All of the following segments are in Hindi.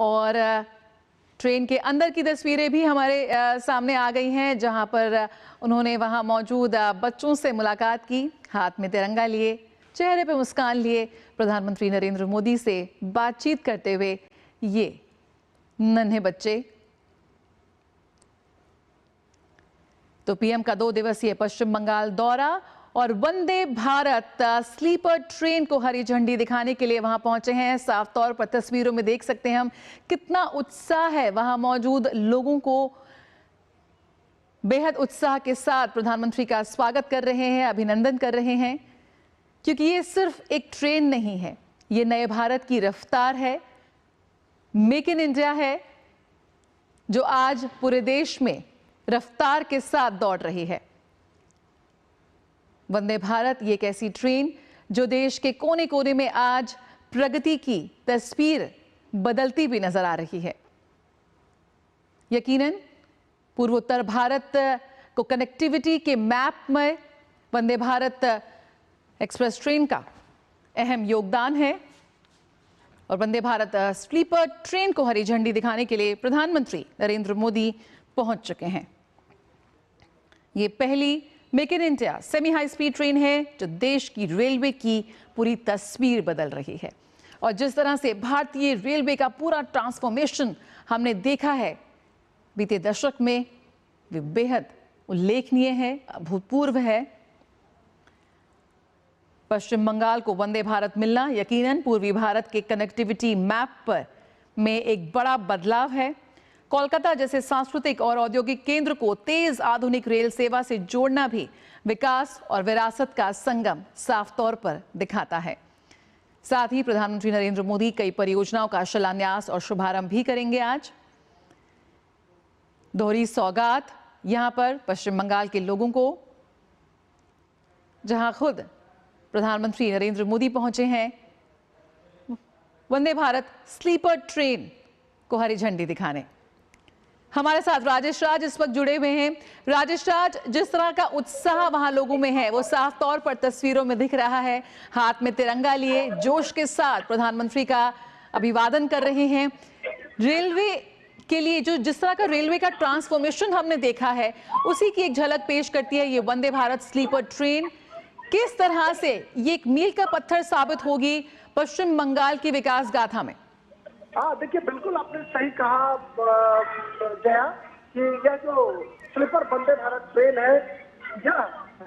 और ट्रेन के अंदर की तस्वीरें भी हमारे सामने आ गई हैं, जहां पर उन्होंने वहां मौजूद बच्चों से मुलाकात की, हाथ में तिरंगा लिए, चेहरे पे मुस्कान लिए, प्रधानमंत्री नरेंद्र मोदी से बातचीत करते हुए ये नन्हे बच्चे। तो पीएम का 2 दिवसीय पश्चिम बंगाल दौरा और वंदे भारत स्लीपर ट्रेन को हरी झंडी दिखाने के लिए वहां पहुंचे हैं। साफ तौर पर तस्वीरों में देख सकते हैं हम कितना उत्साह है वहां मौजूद लोगों को। बेहद उत्साह के साथ प्रधानमंत्री का स्वागत कर रहे हैं, अभिनंदन कर रहे हैं, क्योंकि ये सिर्फ एक ट्रेन नहीं है, ये नए भारत की रफ्तार है, मेक इन इंडिया है, जो आज पूरे देश में रफ्तार के साथ दौड़ रही है। वंदे भारत ये एक ऐसी ट्रेन जो देश के कोने कोने में आज प्रगति की तस्वीर बदलती भी नजर आ रही है। यकीनन पूर्वोत्तर भारत को कनेक्टिविटी के मैप में वंदे भारत एक्सप्रेस ट्रेन का अहम योगदान है और वंदे भारत स्लीपर ट्रेन को हरी झंडी दिखाने के लिए प्रधानमंत्री नरेंद्र मोदी पहुंच चुके हैं। ये पहली make in India semi high speed train है जो देश की रेलवे की पूरी तस्वीर बदल रही है। और जिस तरह से भारतीय रेलवे का पूरा ट्रांसफॉर्मेशन हमने देखा है बीते दशक में, वे बेहद उल्लेखनीय है, अभूतपूर्व है। पश्चिम बंगाल को वंदे भारत मिलना यकीनन पूर्वी भारत के कनेक्टिविटी मैप पर में एक बड़ा बदलाव है। कोलकाता जैसे सांस्कृतिक और औद्योगिक केंद्र को तेज आधुनिक रेल सेवा से जोड़ना भी विकास और विरासत का संगम साफ तौर पर दिखाता है। साथ ही प्रधानमंत्री नरेंद्र मोदी कई परियोजनाओं का शिलान्यास और शुभारंभ भी करेंगे आज। दोहरी सौगात यहां पर पश्चिम बंगाल के लोगों को, जहां खुद प्रधानमंत्री नरेंद्र मोदी पहुंचे हैं वंदे भारत स्लीपर ट्रेन को हरी झंडी दिखाने। हमारे साथ राजेश राज इस वक्त जुड़े हुए हैं। राजेश राज, जिस तरह का उत्साह वहां लोगों में है वो साफ तौर पर तस्वीरों में दिख रहा है। हाथ में तिरंगा लिए जोश के साथ प्रधानमंत्री का अभिवादन कर रहे हैं। रेलवे के लिए जो जिस तरह का रेलवे का ट्रांसफॉर्मेशन हमने देखा है उसी की एक झलक पेश करती है ये वंदे भारत स्लीपर ट्रेन। किस तरह से ये एक मील का पत्थर साबित होगी पश्चिम बंगाल की विकास गाथा में? हाँ, देखिए बिल्कुल आपने सही कहा जया कि यह जो स्लीपर वंदे भारत ट्रेन है यह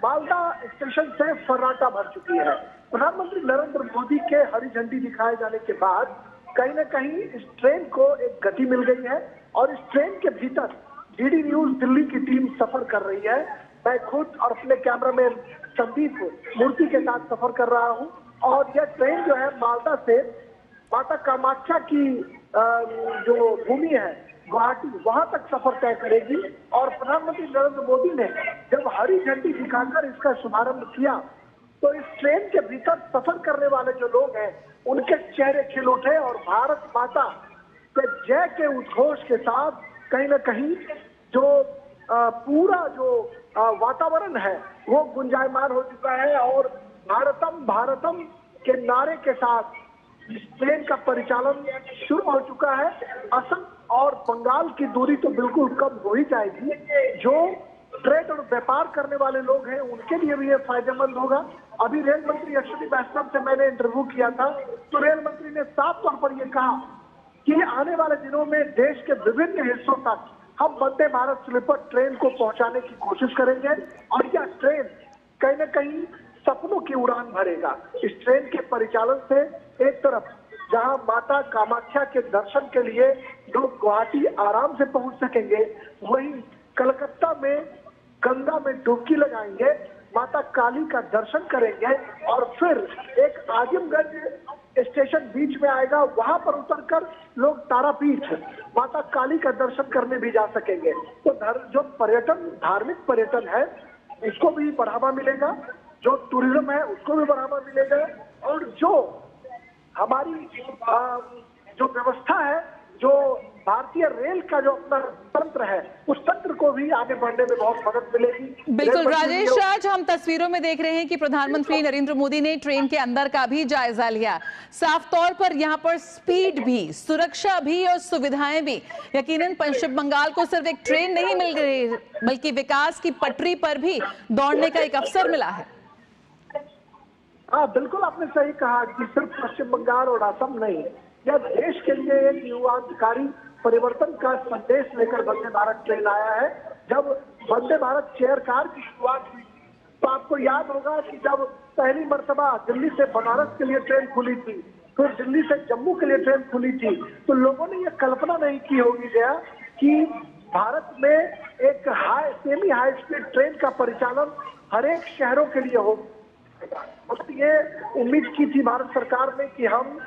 मालदा स्टेशन से फर्राटा भर चुकी है। प्रधानमंत्री नरेंद्र मोदी के हरी झंडी दिखाए जाने के बाद कहीं न कहीं इस ट्रेन को एक गति मिल गई है और इस ट्रेन के भीतर डीडी न्यूज दिल्ली की टीम सफर कर रही है। मैं खुद और अपने कैमरामैन संदीप मूर्ति के साथ सफर कर रहा हूँ और यह ट्रेन जो है मालदा से माता कामाख्या की जो भूमि है गुवाहाटी, वहां तक सफर तय करेगी। और प्रधानमंत्री नरेंद्र मोदी ने जब हरी झंडी दिखाकर इसका शुभारंभ किया तो इस ट्रेन के भीतर सफर करने वाले जो लोग हैं उनके चेहरे खिल उठे और भारत माता के जय के उद्घोष के साथ कहीं न कहीं जो पूरा जो वातावरण है वो गुंजायमान हो चुका है और भारतम भारतम के नारे के साथ इस ट्रेन का परिचालन शुरू हो चुका है। असम और बंगाल की दूरी तो बिल्कुल कम हो ही जाएगी। जो ट्रेड और व्यापार करने वाले लोग हैं उनके लिए भी ये फायदेमंद होगा। अभी रेल मंत्री अश्विनी वैष्णव से मैंने इंटरव्यू किया था तो रेल मंत्री ने साफ तौर पर यह कहा कि आने वाले दिनों में देश के विभिन्न हिस्सों तक हम वंदे भारत स्लीपर ट्रेन को पहुंचाने की कोशिश करेंगे और यह ट्रेन कहीं न कहीं सपनों की उड़ान भरेगा। इस ट्रेन के परिचालन से एक तरफ जहां माता कामाख्या के दर्शन के लिए लोग गुवाहाटी आराम से पहुंच सकेंगे, वहीं कलकत्ता में गंगा में डुबकी लगाएंगे, माता काली का दर्शन करेंगे और फिर एक आजमगढ़ स्टेशन बीच में आएगा, वहां पर उतरकर लोग तारापीठ माता काली का दर्शन करने भी जा सकेंगे। तो जो पर्यटन, धार्मिक पर्यटन है इसको भी बढ़ावा मिलेगा, जो टूरिज्म है उसको भी बढ़ावा मिलेगा और जो हमारी जो व्यवस्था है, जो भारतीय रेल का जो अपना तंत्र है उस तंत्र को भी आगे बढ़ने में बहुत मदद मिलेगी। बिल्कुल राजेश राज, हम तस्वीरों में देख रहे हैं कि प्रधानमंत्री नरेंद्र मोदी ने ट्रेन के अंदर का भी जायजा लिया। साफ तौर पर यहाँ पर स्पीड भी, सुरक्षा भी और सुविधाएं भी। यकीनन पश्चिम बंगाल को सिर्फ एक ट्रेन नहीं मिल गई, बल्कि विकास की पटरी पर भी दौड़ने का एक अवसर मिला है। हाँ बिल्कुल, आपने सही कहा कि सिर्फ पश्चिम बंगाल और असम नहीं, यह देश के लिए एक युगांतकारी परिवर्तन का संदेश लेकर वंदे भारत ट्रेन आया है। जब वंदे भारत चेयर कार की शुरुआत हुई तो आपको याद होगा कि जब पहली मर्तबा दिल्ली से बनारस के लिए ट्रेन खुली थी, फिर दिल्ली से जम्मू के लिए ट्रेन खुली थी, तो लोगों ने यह कल्पना नहीं की होगी जया कि भारत में एक सेमी हाई स्पीड ट्रेन का परिचालन हर एक शहरों के लिए हो। ये उम्मीद की थी भारत सरकार ने कि हम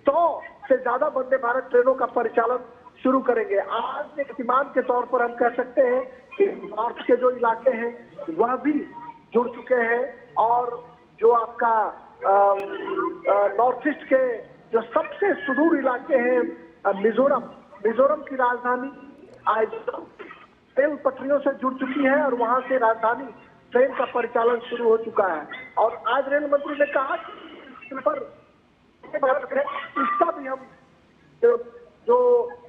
100 से ज्यादा वंदे भारत ट्रेनों का परिचालन शुरू करेंगे। आज एक सीमांत के तौर पर हम कह सकते हैं कि नॉर्थ के जो इलाके हैं वह भी जुड़ चुके हैं, और जो आपका नॉर्थ ईस्ट के जो सबसे सुदूर इलाके हैं मिजोरम की राजधानी आज रेल पटरियों से जुड़ चुकी है और वहां से राजधानी ट्रेन का परिचालन शुरू हो चुका है। और आज रेल मंत्री ने कहा कि पर इसका भी हम जो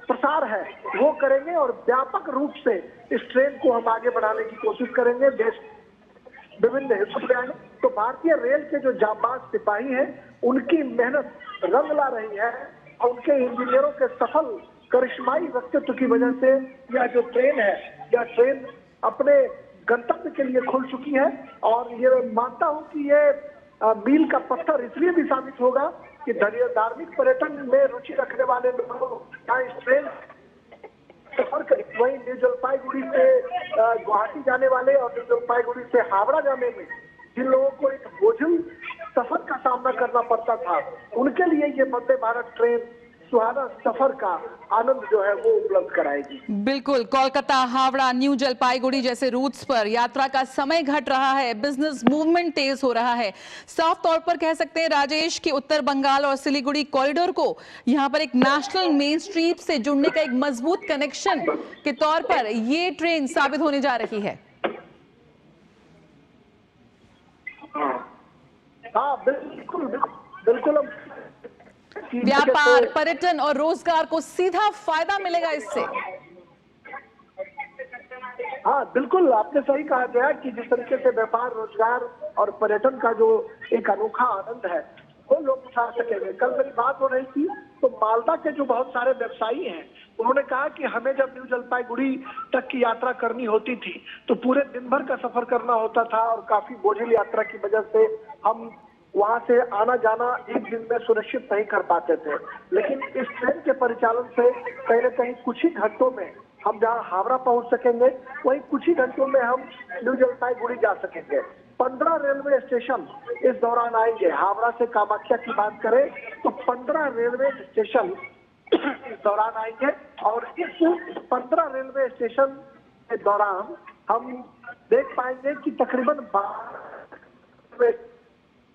प्रसार है वो करेंगे और व्यापक रूप से इस ट्रेन को हम आगे बढ़ाने की कोशिश करेंगे। देश विभिन्न हिस्सों में आएंगे तो भारतीय रेल के जो जांबाज सिपाही हैं उनकी मेहनत रंग ला रही है और उनके इंजीनियरों के सफल करिश्माई व्यक्तित्व की वजह से यह जो ट्रेन है, यह ट्रेन अपने गंतव्य के लिए खुल चुकी है। और ये मानता हूं कि ये मील का पत्थर इसलिए भी साबित होगा कि धार्मिक पर्यटन में रुचि रखने वाले लोग यहाँ इस ट्रेन सफर करें। वहीं न्यू जलपाईगुड़ी से गुवाहाटी जाने वाले और न्यू जलपाईगुड़ी से हावड़ा जाने में जिन लोगों को एक बोझिल सफर का सामना करना पड़ता था, उनके लिए ये वंदे भारत ट्रेन सुहाना सफर का आनंद जो है वो उपलब्ध कराएगी। बिल्कुल, कोलकाता, हावड़ा, न्यू जलपाईगुड़ी जैसे रूट्स पर यात्रा का समय घट रहा है, बिजनेस मूवमेंट तेज हो रहा है। साफ तौर पर कह सकते हैं राजेश की उत्तर बंगाल और सिलीगुड़ी कॉरिडोर को यहां पर एक नेशनल मेन स्ट्रीट से जुड़ने का एक मजबूत कनेक्शन के तौर पर ये ट्रेन साबित होने जा रही है। हाँ बिल्कुल बिल्कुल, व्यापार, पर्यटन और रोजगार को सीधा फायदा मिलेगा इससे। हाँ बिल्कुल, आपने सही कहा गया कि जिस तरीके से व्यापार, रोजगार और पर्यटन का जो एक अनोखा आनंद है वो लोग उठा सकेंगे। कल मेरी बात हो रही थी तो मालदा के जो बहुत सारे व्यवसायी हैं उन्होंने कहा कि हमें जब न्यू जलपाईगुड़ी तक की यात्रा करनी होती थी तो पूरे दिन भर का सफर करना होता था और काफी बोझिल यात्रा की वजह से हम वहां से आना जाना एक दिन में सुनिश्चित नहीं कर पाते थे। लेकिन इस ट्रेन के परिचालन से कहीं न कहीं कुछ ही घंटों में हम जहां हावड़ा पहुंच सकेंगे वहीं कुछ ही घंटों में हम न्यू जलपाईगुड़ी जा सकेंगे। 15 रेलवे स्टेशन इस दौरान आएंगे। हावड़ा से कामाख्या की बात करें तो 15 रेलवे स्टेशन इस दौरान आएंगे और इस 15 रेलवे स्टेशन के दौरान हम देख पाएंगे कि तकरीबन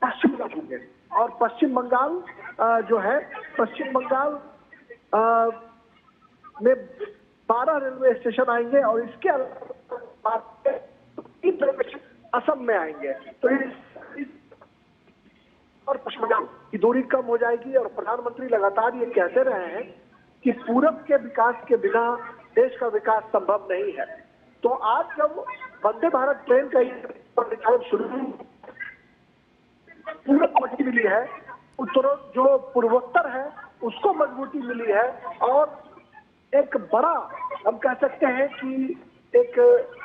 पश्चिम होंगे और पश्चिम बंगाल जो है, पश्चिम बंगाल में 12 रेलवे स्टेशन आएंगे और इसके अलावा 3 रेलवे स्टेशन असम में आएंगे। तो इस और पश्चिम बंगाल की दूरी कम हो जाएगी और प्रधानमंत्री लगातार ये कहते रहे हैं कि पूरब के विकास के बिना देश का विकास संभव नहीं है। तो आज जब वंदे भारत ट्रेन का परिचालन शुरू पूरब को मजबूती मिली है, उत्तर जो पूर्वोत्तर है उसको मजबूती मिली है और एक बड़ा हम कह सकते हैं कि एक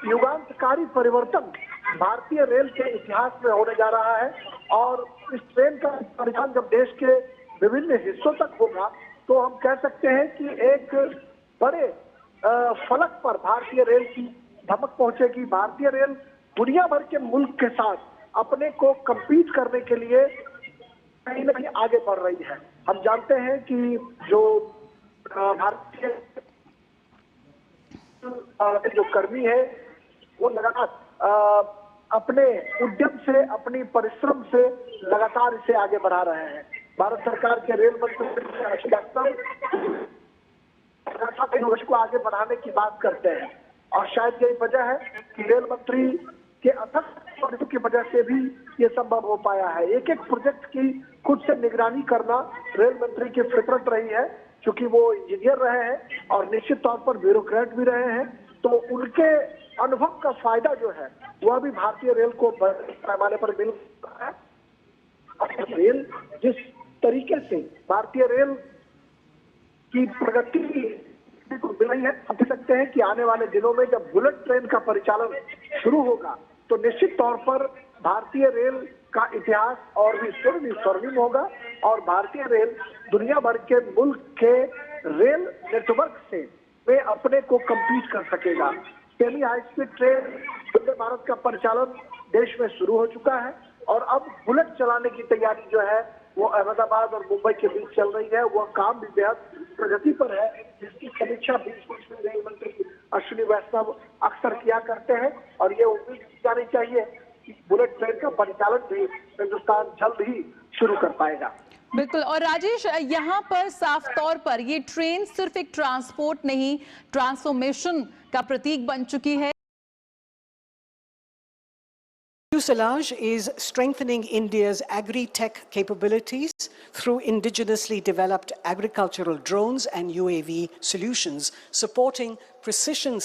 युगांतकारी परिवर्तन भारतीय रेल के इतिहास में होने जा रहा है। और इस ट्रेन का परिचालन जब देश के विभिन्न हिस्सों तक होगा तो हम कह सकते हैं कि एक बड़े फलक पर भारतीय रेल की धमक पहुंचेगी। भारतीय रेल दुनिया भर के मुल्क के साथ अपने को कम्पीट करने के लिए कहीं न कहीं आगे बढ़ रही है। हम जानते हैं कि जो भारतीय जो कर्मी है वो लगातार अपने उद्यम से, अपनी परिश्रम से लगातार इसे आगे बढ़ा रहे हैं। भारत सरकार के रेल मंत्री इनोवेशन को आगे बढ़ाने की बात करते हैं। और शायद यही वजह है कि रेल मंत्री के अथक परिश्रम की वजह से भी ये संभव हो पाया है। एक एक प्रोजेक्ट की खुद से निगरानी करना रेल मंत्री की फितरत रही है, क्योंकि वो इंजीनियर रहे हैं और निश्चित तौर पर ब्यूरोक्रेट भी रहे हैं, तो उनके अनुभव का फायदा जो है वह भी भारतीय रेल को बड़े पैमाने पर मिल रहा है। रेल जिस तरीके से भारतीय रेल की प्रगति को मिल रही है, हम कह सकते हैं कि आने वाले दिनों में जब बुलेट ट्रेन का परिचालन शुरू होगा तो निश्चित तौर पर भारतीय रेल का इतिहास और भी स्वर्णिम होगा और भारतीय रेल दुनिया भर के मुल्क के रेल नेटवर्क से वे अपने को कंपीट कर सकेगा। Semi high speed train Vande Bharat का परिचालन देश में शुरू हो चुका है और अब बुलेट चलाने की तैयारी जो है वो अहमदाबाद और मुंबई के बीच चल रही है। वह काम भी बेहद प्रगति पर है, जिसकी समीक्षा बीच में रेल मंत्री अश्विनी वैष्णव अक्सर किया करते हैं और ये उम्मीद की जानी चाहिए कि बुलेट ट्रेन का परिचालन भी हिंदुस्तान जल्द ही शुरू कर पाएगा। बिल्कुल। और राजेश, यहाँ पर साफ तौर पर ये ट्रेन सिर्फ एक ट्रांसपोर्ट नहीं, ट्रांसफॉर्मेशन का प्रतीक बन चुकी है। Fuselage is strengthening India's agri-tech capabilities through indigenously developed agricultural drones and UAV solutions, supporting precision